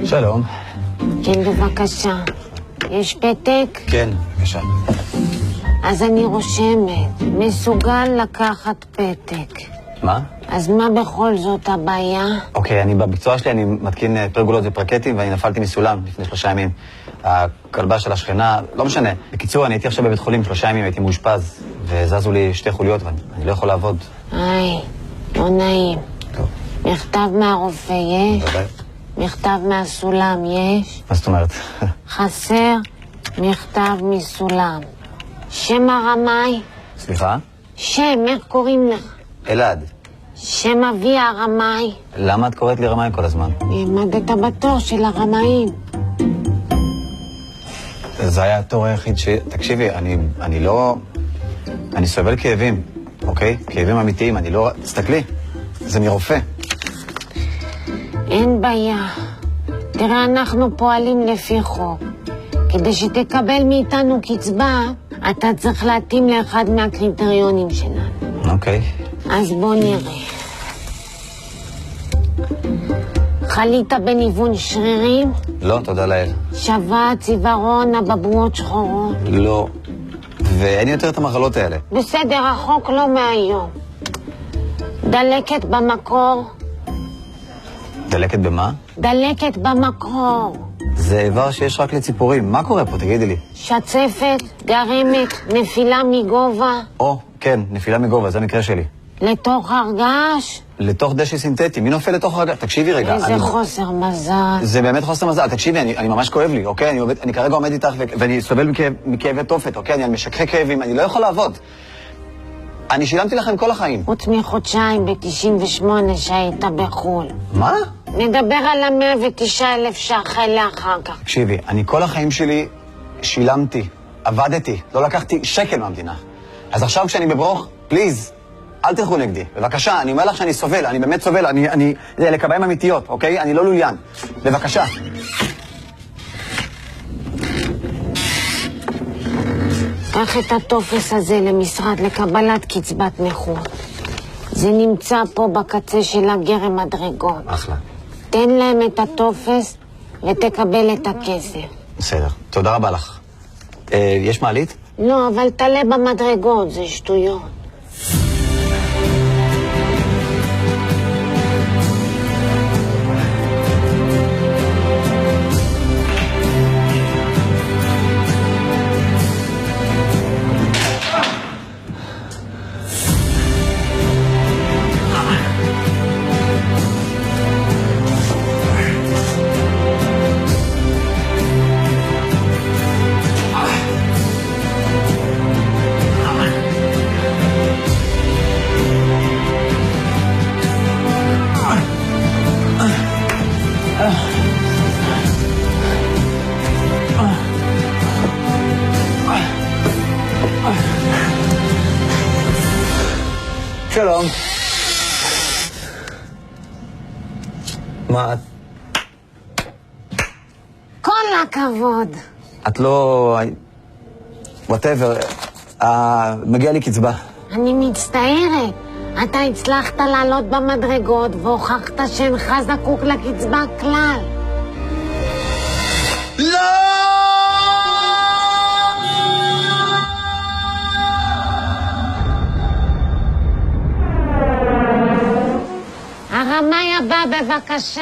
שלום. כן, בבקשה. יש פתק? כן, בבקשה. אז אני רושמת. מסוגל לקחת פתק. מה? אז מה בכל זאת הבעיה? אוקיי, במקצוע שלי אני מתקין פרגולות ופרקטים, ואני נפלתי מסולם לפני 3 ימים. הכלבה של השכנה, לא משנה. בקיצור, אני הייתי עכשיו בבית חולים 3 ימים, הייתי מאושפז, וזזו לי 2 חוליות, ואני לא יכול לעבוד. היי, לא נעים. טוב. מכתב מהרופא יש? בוודאי. מכתב מהסולם יש? מה זאת אומרת? חסר מכתב מסולם. שם הרמאי? סליחה? שם, איך קוראים לך? אלעד. שם אבי הרמאי? למה את קוראת לי רמאי כל הזמן? העמדת בתור של הרמאים. זה היה התור היחיד תקשיבי, אני לא... אני סובל כאבים, אוקיי? כאבים אמיתיים, אני לא... תסתכלי, זה מרופא. אין בעיה. תראה, אנחנו פועלים לפי חוק. כדי שתקבל מאיתנו קצבה, אתה צריך להתאים לאחד מהקריטריונים שלנו. אוקיי. אז בוא נראה. חלית בניוון שרירים? לא, תודה לאל. שבץ, עיוורון, אבעבועות שחורות? לא. ואין יותר את המחלות האלה. בסדר, החוק לא מהיום. דלקת במקור? דלקת במה? דלקת במקור. זה איבר שיש רק לציפורים. מה קורה פה? תגידי לי. שצפת, גרמת, נפילה מגובה? או, כן, נפילה מגובה, זה המקרה שלי. לתוך הרגש? לתוך דשא סינתטי. מי נופל לתוך הרגש? תקשיבי רגע. איזה חוסר מזל. זה באמת חוסר מזל. תקשיבי, אני ממש כואב לי, אוקיי? אני כרגע עומד איתך ואני סובל מכאבי תופת, אוקיי? אני משככי כאבים, אני לא יכול לעבוד. אני שילמתי לכם כל החיים. חוץ מחודשיים ב-98 שהיית בחול. מה? נדבר על 109,000 ש"ח אלה אחר כך. תקשיבי, אני כל החיים שלי שילמתי, עבדתי, לא לקחתי שקל מהמדינה. אז עכשיו כשאני בברוך, פליז, אל תלכו נגדי. בבקשה, אני אומר לך שאני סובל, אני באמת סובל, זה לקביים אמיתיות, אוקיי? אני לא לוליין. בבקשה. קח את הטופס הזה למשרד לקבלת קצבת נכות. זה נמצא פה בקצה של הגרם מדרגות. אחלה. תן להם את הטופס ותקבל את הכסף. בסדר, תודה רבה לך. יש מעלית? לא, אבל תעלה במדרגות, זה שטויות. שלום. מה את? כל הכבוד. את לא... whatever. מגיע לי קצבה. אני מצטערת. אתה הצלחת לעלות במדרגות והוכחת שאינך זקוק לקצבה כלל. לא! הרמאי הבא, בבקשה.